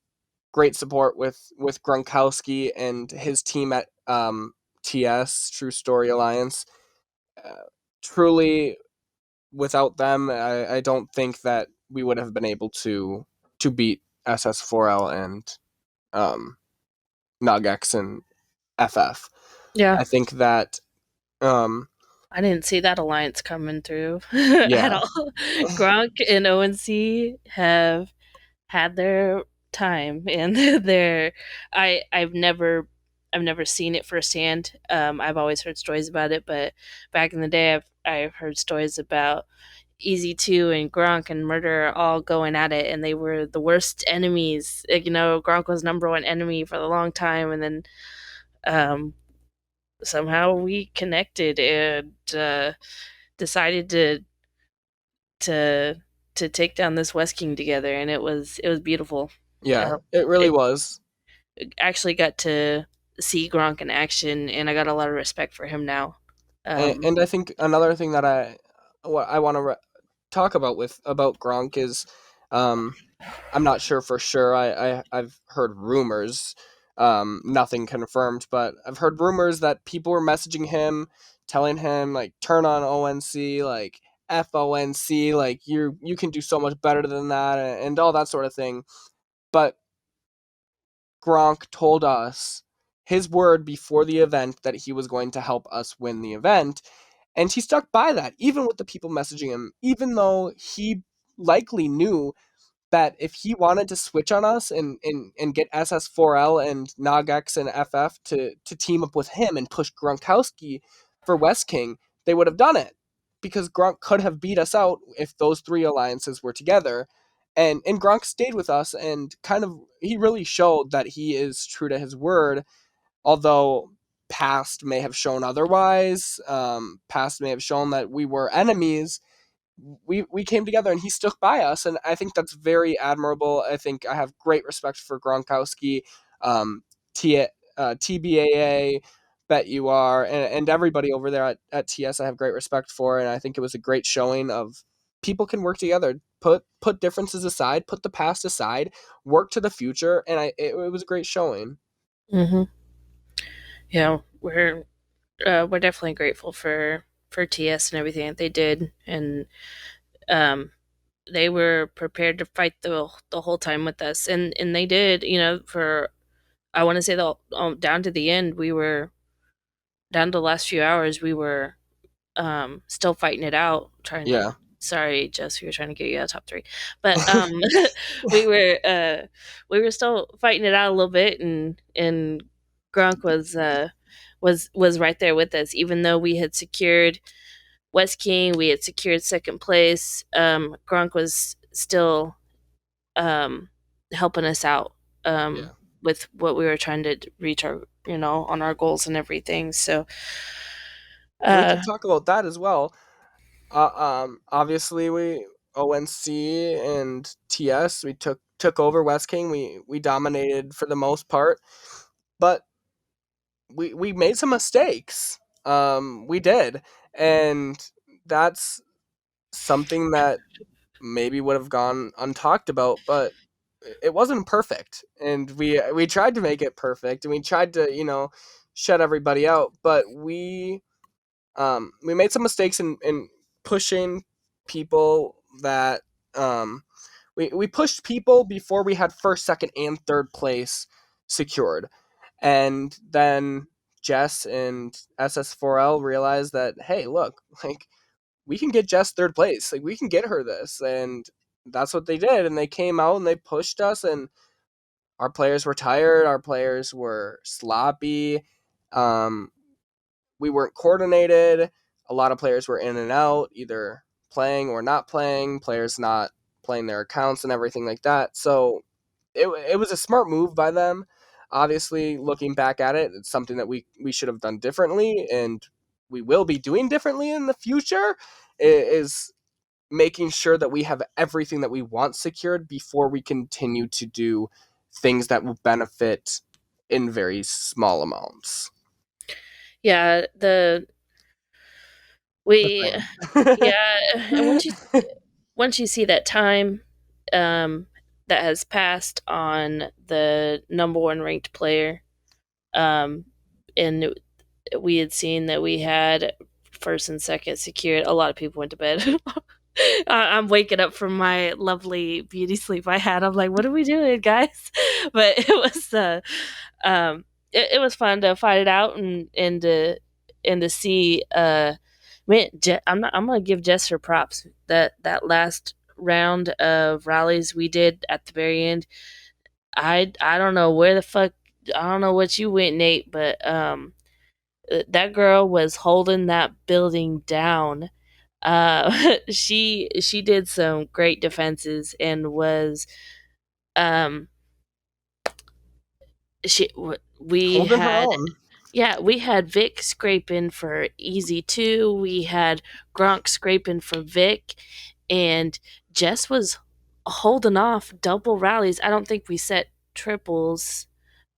great support with Gronkowski and his team at TS True Story Alliance. Truly, without them, I don't think that we would have been able to beat SS4L and um, NogX and FF. Yeah. I think that um, I didn't see that alliance coming through at yeah, all. Gronk and ONC have had their time and their I've never seen it firsthand. I've always heard stories about it, but back in the day I've heard stories about Easy Two and Gronk and Murder all going at it, and they were the worst enemies. Like, Gronk was number one enemy for a long time, and then um, somehow we connected and decided to to take down this West King together, and it was beautiful. Yeah, Uh, it really it was. actually got to see Gronk in action, and I got a lot of respect for him now. Um, And I think another thing that what I want to talk about with about Gronk is, um, I'm not sure for sure. I've heard rumors, nothing confirmed, but I've heard rumors that people were messaging him, telling him like turn on ONC, like FONC, like you can do so much better than that, and all that sort of thing. But Gronk told us his word before the event that he was going to help us win the event. And he stuck by that, even with the people messaging him, even though he likely knew that if he wanted to switch on us and get SS4L and Nogx and FF to team up with him and push Gronkowski for West King, they would have done it. Because Gronk could have beat us out if those three alliances were together. And Gronk stayed with us and kind of he really showed that he is true to his word, although past may have shown otherwise. Past may have shown that we were enemies. We came together and he stuck by us, and I think that's very admirable. I think I have great respect for Gronkowski, um, T, TBAA, bet you are, and everybody over there at TS. I have great respect for, and I think it was a great showing of people can work together, put differences aside, put the past aside, work to the future, and it was a great showing. hmm Yeah, we're definitely grateful for TS and everything that they did, and um, they were prepared to fight the whole time with us, and they did. For I want to say the down to the end, we were down to the last few hours. We were still fighting it out, trying to. Yeah. Sorry, Jess, we were trying to get you out of top three, but we were still fighting it out a little bit, and Gronk was right there with us, even though we had secured West King, we had secured second place. Gronk was still helping us out Yeah. with what we were trying to reach our on our goals and everything. So And we uh, can talk about that as well. Obviously we ONC and TS we took over West King. We dominated for the most part, but we made some mistakes. We did, and that's something that maybe would have gone untalked about, but it wasn't perfect, and we tried to make it perfect, and we tried to shut everybody out, but we made some mistakes in pushing people that we pushed people before we had first, second, and third place secured, and then Jess and SS4L realized that hey, look, like we can get Jess third place, like we can get her this, and that's what they did, and they came out and they pushed us, and our players were tired, our players were sloppy. Um, we weren't coordinated. A lot of players were in and out, either playing or not playing, players not playing their accounts and everything like that. So it was a smart move by them. Obviously, looking back at it, it's something that we should have done differently, and we will be doing differently in the future. Is making sure that we have everything that we want secured before we continue to do things that will benefit in very small amounts. yeah, The we thing. yeah, and once you see that time um, that has passed on the number one ranked player, um, and we had seen that we had first and second secured, a lot of people went to bed. I'm waking up from my lovely beauty sleep I had. I'm like, what are we doing, guys? But um, it was fun to fight it out and to see. Man, I'm gonna give Jess her props. That last round of rallies we did at the very end. I don't know where the fuck. I don't know what you went, Nate, but that girl was holding that building down. She did some great defenses and was um she we Holding her had own. yeah, we had Vic scraping for easy two. We had Gronk scraping for Vic, and Jess was holding off double rallies. I don't think we set triples,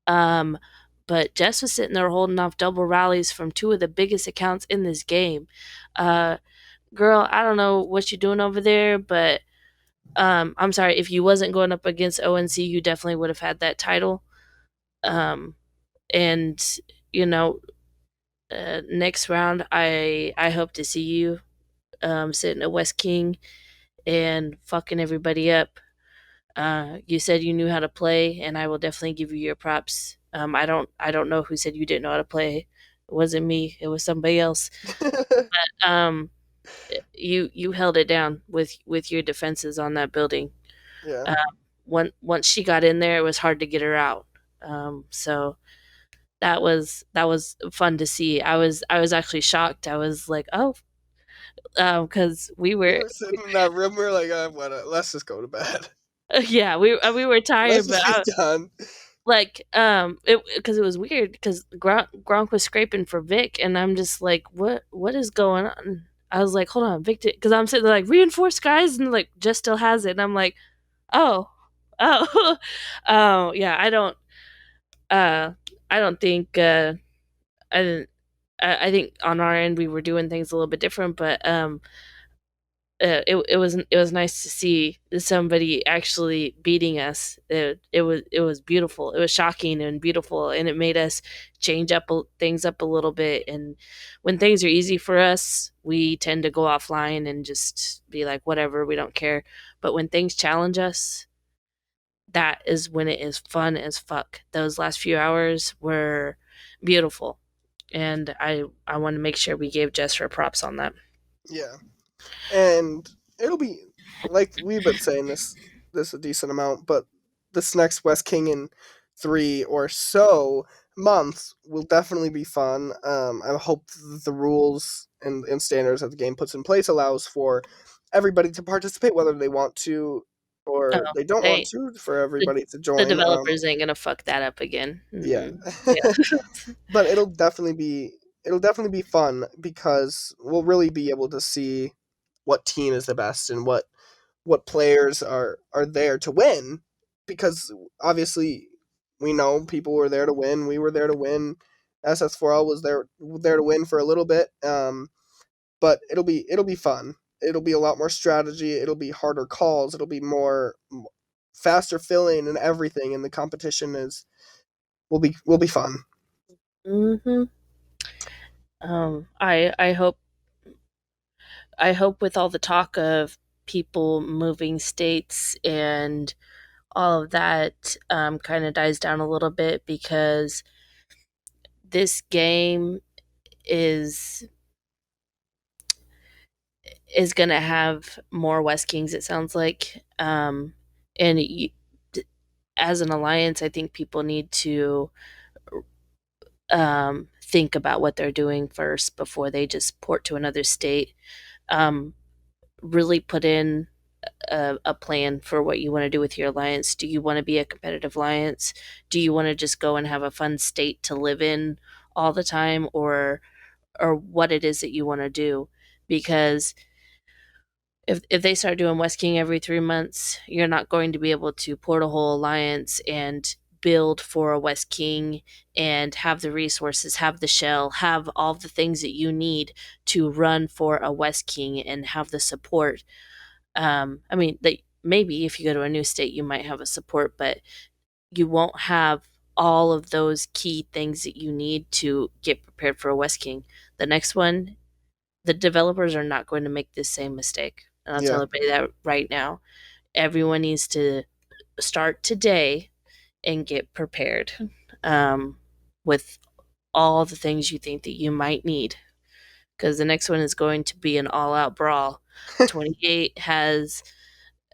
um, but Jess was sitting there holding off double rallies from two of the biggest accounts in this game. Uh, Girl, I don't know what you're doing over there, but I'm sorry, if you wasn't going up against ONC, you definitely would have had that title. Um, and you know, next round, I hope to see you sitting at West King and fucking everybody up. You said you knew how to play, and I will definitely give you your props. I don't know who said you didn't know how to play. It wasn't me. It was somebody else. Um, you held it down with your defenses on that building. Yeah. Um, once she got in there, it was hard to get her out. So that was fun to see. I was actually shocked. I was like, oh, because we We were, were sitting in that room. We were like, let's just go to bed. yeah, we were Let's tired, but just be done. like it because it was weird because Gronk was scraping for Vic, and I'm just like, what is going on? I was like, hold on, Vic, because I'm sitting there like reinforce guys, and like Jess still has it, and I'm like, oh, oh, oh, yeah, uh I don't think I didn't. I think on our end we were doing things a little bit different, but it was nice to see somebody actually beating us. It was beautiful. It was shocking and beautiful, and it made us change up things up a little bit. And when things are easy for us, we tend to go offline and just be like, whatever, we don't care. But when things challenge us, that is when it is fun as fuck. Those last few hours were beautiful, and I want to make sure we gave Jess her props on that. Yeah. And it'll be like we've been saying this a decent amount, but this next West King in 3 or so months will definitely be fun. I hope the rules and standards that the game puts in place allows for everybody to participate, whether they want to Oh, or they don't want they to, for the, everybody to the join. developers ain't gonna fuck that up again. Yeah. Mm-mm. Yeah. But it'll definitely be fun because we'll really be able to see what team is the best and what players are there to win, because obviously we know people were there to win. We were there to win. SS4L was there to win for a little bit. But it'll be fun. It'll be a lot more strategy. It'll be harder calls. It'll be more faster filling and everything. And the competition is will be fun. hmm I hope with all the talk of people moving states and all of that kind of dies down a little bit, because this game is is gonna have more West Kings. It sounds like, and as an alliance, I think people need to think about what they're doing first before they just port to another state. Um, really put in a plan for what you want to do with your alliance. Do you want to be a competitive alliance? Do you want to just go and have a fun state to live in all the time, or what it is that you want to do? Because if they start doing West King every 3 months, you're not going to be able to port a whole alliance and build for a West King and have the resources, have the shell, have all the things that you need to run for a West King and have the support. I mean, that maybe if you go to a new state, you might have a support, but you won't have all of those key things that you need to get prepared for a West King. The next one, the developers are not going to make this same mistake. And I'll tell Yeah. everybody that right now. Everyone needs to start today and get prepared, um, with all the things you think that you might need. Because the next one is going to be an all out brawl. 28 has,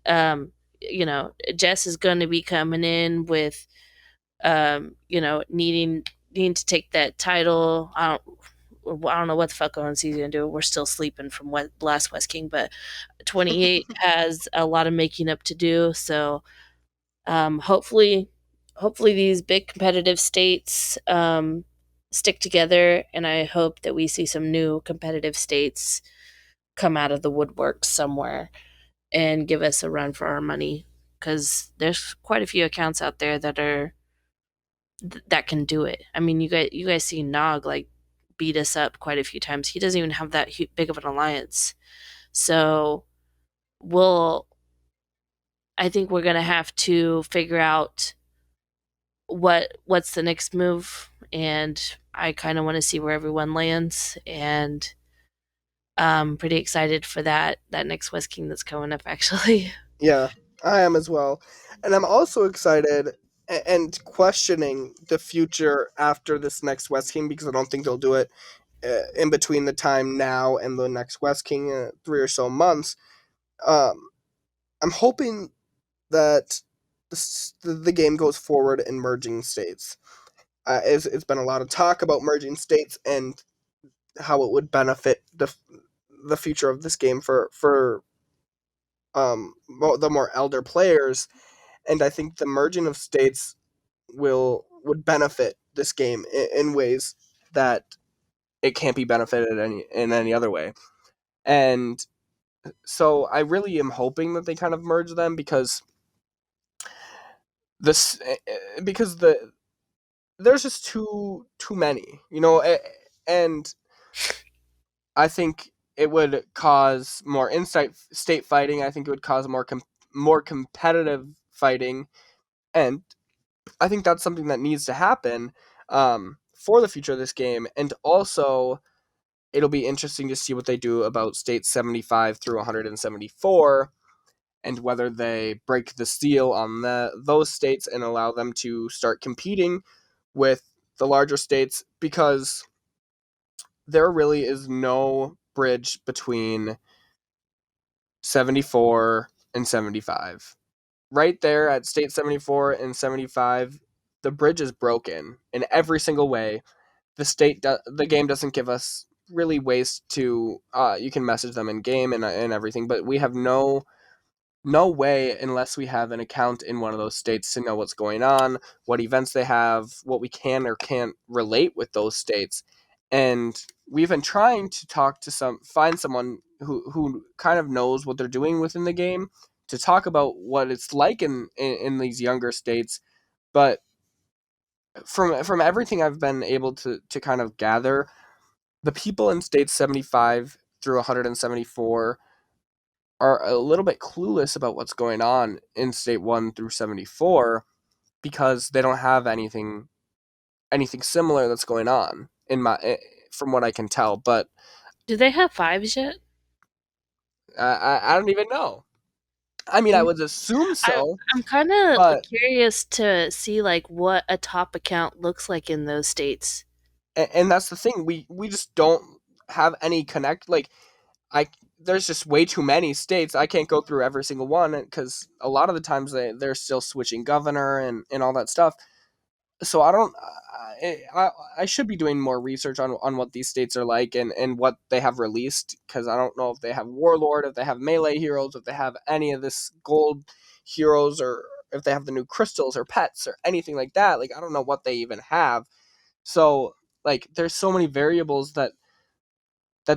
Jess is going to be coming in with, needing to take that title. I don't know what the fuck ONC is gonna do. We're still sleeping from last West King, but 28 has a lot of making up to do. So hopefully these big competitive states stick together, and I hope that we see some new competitive states come out of the woodwork somewhere. and give us a run for our money, because there's quite a few accounts out there that can do it. I mean, you guys see Nog like beat us up quite a few times. He doesn't even have that big of an alliance. So we'll I think we're gonna have to figure out what's the next move, and I kind of want to see where everyone lands, and I'm pretty excited for that next West King that's coming up actually. Yeah, I am as well. And I'm also excited and questioning the future after this next West King, because I don't think they'll do it in between the time now and the next West King, 3 or so months. Um, I'm hoping that the game goes forward in merging states. It's been a lot of talk about merging states and how it would benefit the future of this game for the more elder players, and I think the merging of states would benefit this game in ways that it can't be benefited in any other way. And so I really am hoping that they kind of merge them, this because there's just too many, and I think it would cause more insight state fighting. I think it would cause more competitive fighting, and I think that's something that needs to happen for the future of this game. And also, it'll be interesting to see what they do about states 75 through 174, and whether they break the seal on those states and allow them to start competing with the larger states, because there really is no bridge between 74 and 75. Right there at state 74 and 75, the bridge is broken in every single way. The game doesn't give us really ways to you can message them in game and everything, but we have no way, unless we have an account in one of those states, to know what's going on, what events they have, what we can or can't relate with those states. And we've been trying to find someone who kind of knows what they're doing within the game, to talk about what it's like in these younger states. But from everything I've been able to kind of gather, the people in states 75 through 174 are a little bit clueless about what's going on in state 1 through 74, because they don't have anything similar that's going on from what I can tell. But Do they have fives yet? I don't even know. I mean, I Mm, would assume I so, I'm kind of but curious to see like what a top account looks like in those states. and that's the thing, we just don't have any connect, like, I there's just way too many states. I can't go through every single one, because a lot of the times they're still switching governor and all that stuff. So I don't. I should be doing more research on what these states are like, and what they have released, because I don't know if they have warlord, if they have melee heroes, if they have any of this gold heroes, or if they have the new crystals or pets or anything like that. Like, I don't know what they even have. So, like, there's so many variables that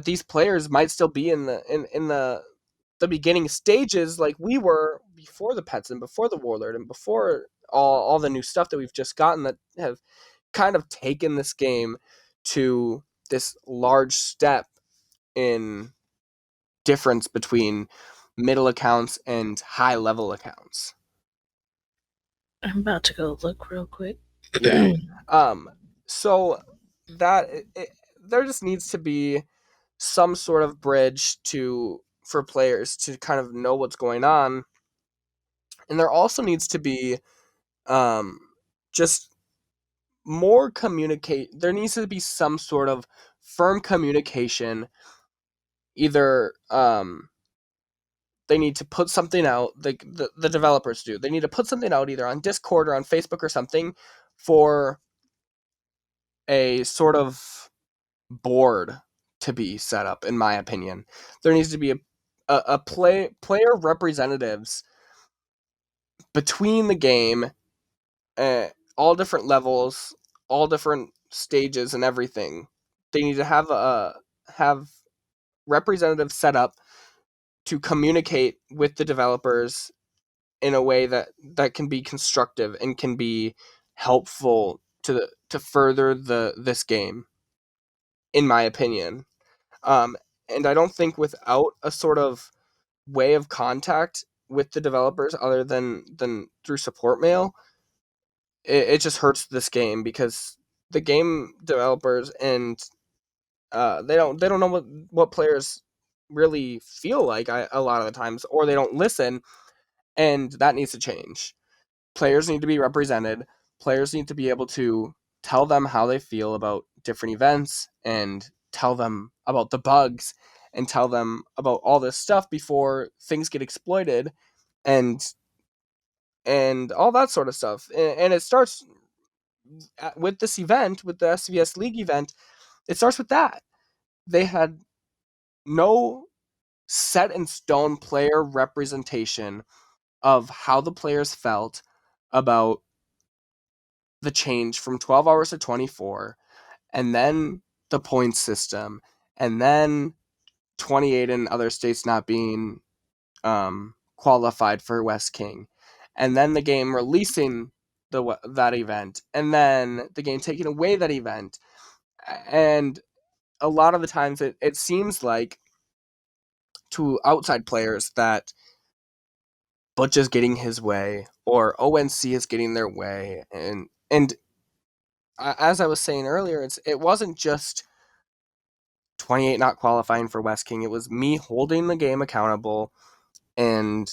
these players might still be in the beginning stages, like we were before the pets and before the warlord and before all the new stuff that we've just gotten, that have kind of taken this game to this large step in difference between middle accounts and high level accounts. I'm about to go look real quick. Yeah. Um so that there just needs to be some sort of bridge to for players to kind of know what's going on, and there also needs to be um just more communicate there needs to be some sort of firm communication. Either they need to put something out, the developers do, they need to put something out either on Discord or on Facebook or something, for a sort of board to be set up. In my opinion, there needs to be a player representatives between the game, all different levels, all different stages and everything. They need to have representatives set up to communicate with the developers in a way that can be constructive and can be helpful to further this game, in my opinion. Um, and I don't think without a sort of way of contact with the developers other than through support mail, it just hurts this game, because the game developers and they don't know what players really feel like, a lot of the times, or they don't listen, and that needs to change. Players need to be represented. Players need to be able to tell them how they feel about different events, and tell them about the bugs, and tell them about all this stuff before things get exploited, and all that sort of stuff. And it starts with this event, with the SVS League event. It starts with that. They had no set in stone player representation of how the players felt about the change from 12 hours to 24, and then the point system, and then 28 in other states not being qualified for West King, and then the game releasing that event, and then the game taking away that event. And a lot of the times it seems like to outside players that Butch is getting his way, or ONC is getting their way, and as I was saying earlier, it wasn't just 28 not qualifying for West King. It was me holding the game accountable, and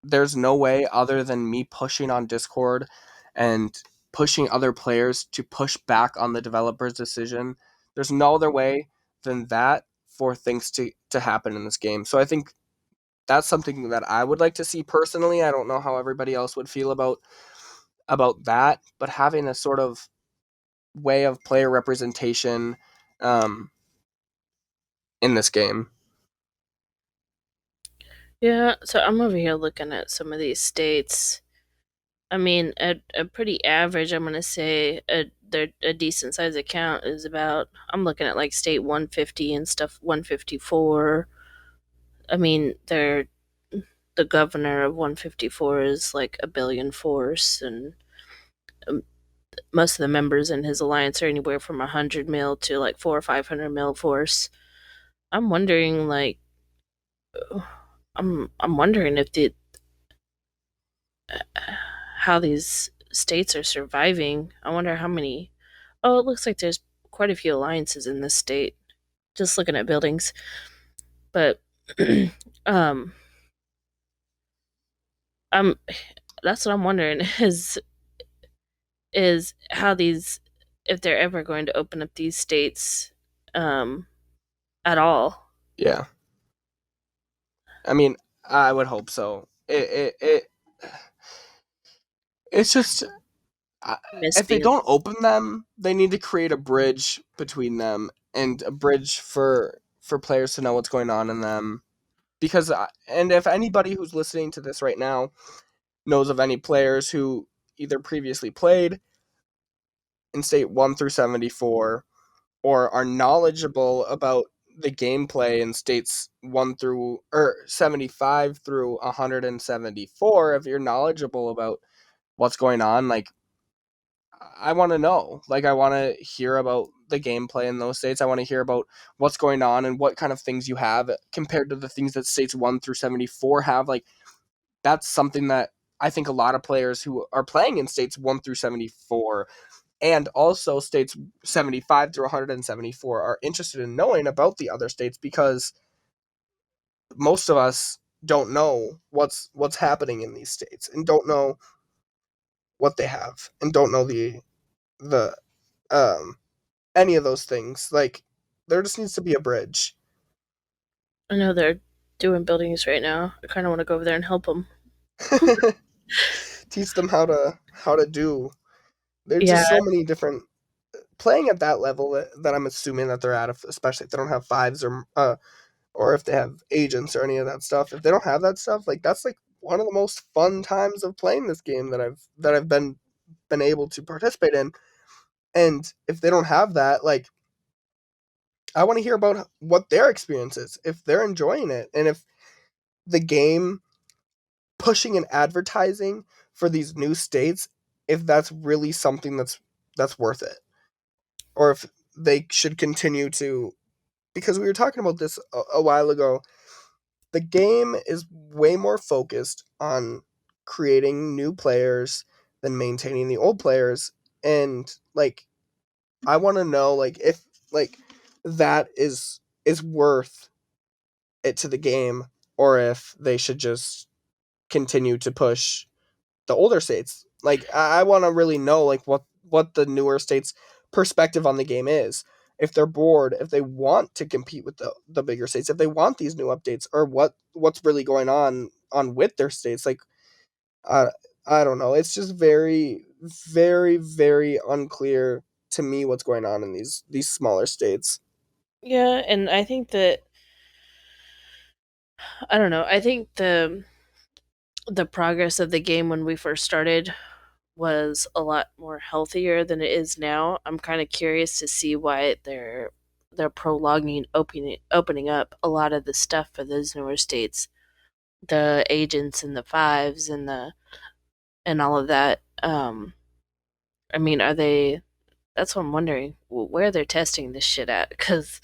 there's no way other than me pushing on Discord and pushing other players to push back on the developer's decision. There's no other way than that for things to happen in this game. So I think that's something that I would like to see personally. I don't know how everybody else would feel about that, but having a sort of way of player representation um, in this game. Yeah, so I'm over here looking at some of these states. I mean, a pretty average, I'm gonna say a decent sized account is about. I'm looking at like state 150 and stuff, 154. I mean, the governor of 154 is like a billion force, and um, most of the members in his alliance are anywhere from 100 mil to like 400 or 500 mil force. I'm wondering, like, I'm wondering if the how these states are surviving. I wonder how many. Oh, it looks like there's quite a few alliances in this state. Just looking at buildings, but um, I'm that's what I'm wondering is how these, if they're ever going to open up these states um at all. Yeah. I mean, I would hope so. It's just, uh, Miss if they being don't open them, they need to create a bridge between them, and a bridge for players to know what's going on in them. Because and if anybody who's listening to this right now knows of any players who either previously played in state 1 through 74, or are knowledgeable about the gameplay in states 1 through, or 75 through 174, if you're knowledgeable about what's going on, like, I want to know. Like, I want to hear about the gameplay in those states. I want to hear about what's going on and what kind of things you have compared to the things that states 1 through 74 have. Like, that's something that I think a lot of players who are playing in states 1 through 74, and also states 75 through 174, are interested in knowing about the other states, because most of us don't know what's happening in these states, and don't know what they have, and don't know the um any of those things. Like, there just needs to be a bridge. I know they're doing buildings right now. I kind of want to go over there and help them. Teach them how to do. There's Yeah, just so many different, playing at that level that I'm assuming that they're at, especially if they don't have fives, or if they have agents or any of that stuff. If they don't have that stuff, like, that's like one of the most fun times of playing this game that I've been able to participate in. And if they don't have that, like, I want to hear about what their experience is, if they're enjoying it, and if the game pushing and advertising for these new states, if that's really something that's worth it, or if they should continue to, because we were talking about this a while ago. The game is way more focused on creating new players than maintaining the old players, and like I want to know like if like that is worth it to the game, or if they should just continue to push the older states. Like I want to really know like what the newer states' perspective on the game is. If they're bored, if they want to compete with the bigger states, if they want these new updates, or what's really going on with their states. Like I I don't know. It's just very unclear to me what's going on in these smaller states. Yeah, and I think that I don't know. I think the progress of the game when we first started was a lot more healthier than it is now. I'm kind of curious to see why they're prolonging opening up a lot of the stuff for those newer states, the agents and the fives and the and all of that. I mean, are they? That's what I'm wondering. Where they're testing this shit at? Because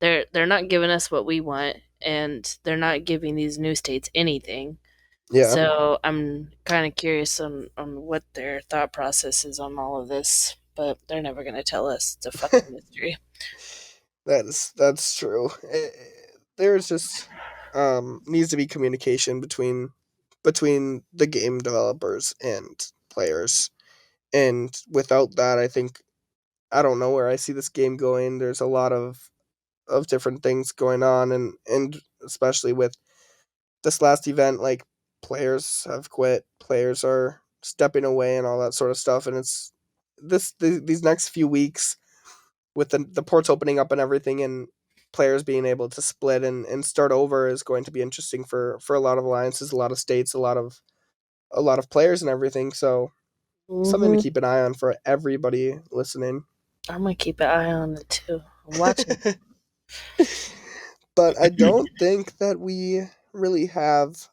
they're not giving us what we want, and they're not giving these new states anything. Yeah. So I'm kind of curious on what their thought process is on all of this, but they're never going to tell us. It's a fucking mystery. That's true. There's just needs to be communication between the game developers and players, and without that, I think I don't know where I see this game going. There's a lot of different things going on, and especially with this last event, like players have quit, players are stepping away, and all that sort of stuff, and it's these next few weeks with the ports opening up and everything, and players being able to split and start over is going to be interesting for a lot of alliances, a lot of states, a lot of players and everything. So something to Hmm. keep an eye on for everybody listening. I'm gonna keep an eye on it too. I'm watching. But I don't think that we really have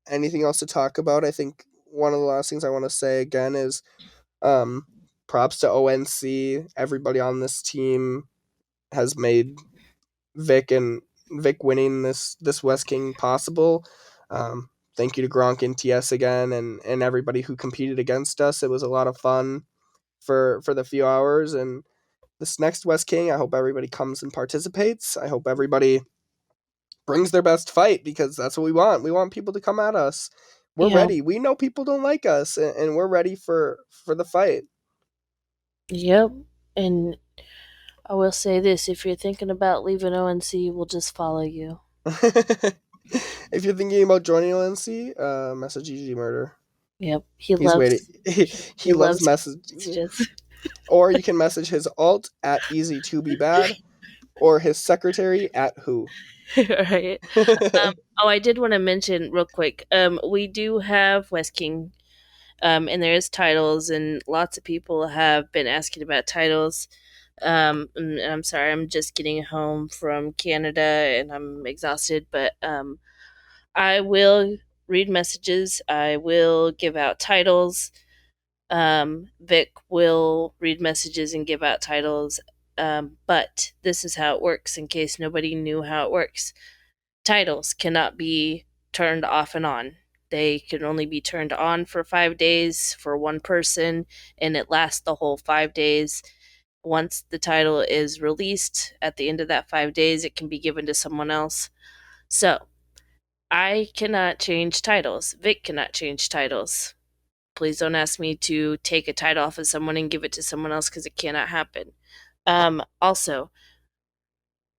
anything else to talk about. I think one of the last things I want to say again is um, props to ONC. Everybody on this team has made Vic and Vic winning this West King possible. Thank you to Gronk and TS again, and everybody who competed against us. It was a lot of fun for the few hours. And this next West King, I hope everybody comes and participates. I hope everybody brings their best fight, because that's what we want. We want people to come at us. We're Yeah. ready. We know people don't like us, and we're ready for the fight. Yep. And I will say this: if you're thinking about leaving ONC, we'll just follow you. If you're thinking about joining ONC, message EG Murder. Yep. He He's waiting. loves He loves messaging. messages. Or you can message his alt at easy to be bad, or his secretary at who. Right. Oh, I did want to mention real quick. We do have West King, and there is titles, and lots of people have been asking about titles. And I'm sorry, I'm just getting home from Canada, and I'm exhausted, but I will read messages. I will give out titles. Vic will read messages and give out titles. But this is how it works. In case nobody knew how it works, titles cannot be turned off and on. They can only be turned on for 5 days for one person, and it lasts the whole 5 days. Once the title is released at the end of that 5 days, it can be given to someone else. So, I cannot change titles. Vic cannot change titles. Please don't ask me to take a title off of someone and give it to someone else, because it cannot happen. Also,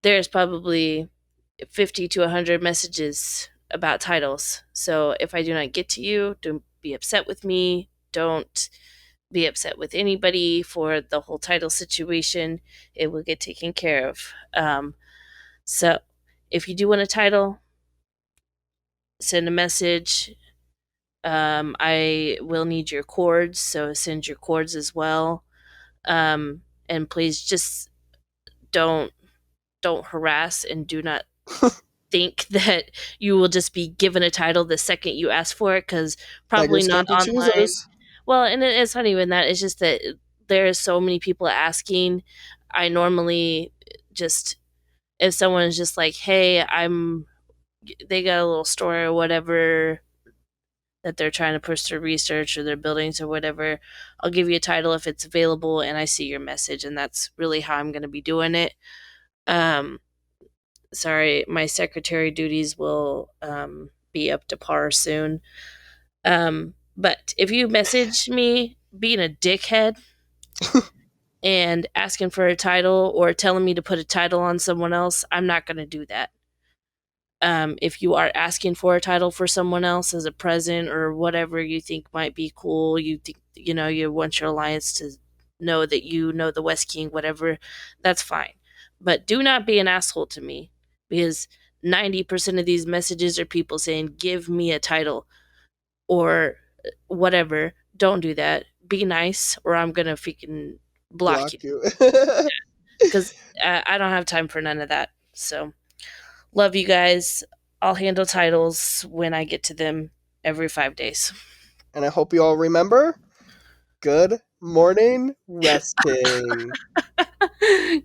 there's probably 50 to 100 messages about titles. So if I do not get to you, don't be upset with me. Don't be upset with anybody for the whole title situation. It will get taken care of. So if you do want a title, send a message. I will need your cords, so send your cords as well. And please just don't don't harass and do not think that you will just be given a title the second you ask for it, because probably Beggars not can't be online. choosers. Well, and it's not even that. It's just that there's so many people asking. I normally just, if someone's just like, hey, they got a little store or whatever that they're trying to push through research or their buildings or whatever, I'll give you a title if it's available and I see your message, and that's really how I'm going to be doing it. Sorry, my secretary duties will be up to par soon. But if you message me being a dickhead and asking for a title or telling me to put a title on someone else, I'm not going to do that. If you are asking for a title for someone else as a present or whatever you think might be cool, you think, you want your alliance to know that you know the West King, whatever, that's fine. But do not be an asshole to me, because 90% of these messages are people saying, give me a title or whatever. Don't do that. Be nice, or I'm going to freaking block you, Block you. because I don't have time for none of that. So, love you guys. I'll handle titles when I get to them every 5 days. And I hope you all remember, good morning resting.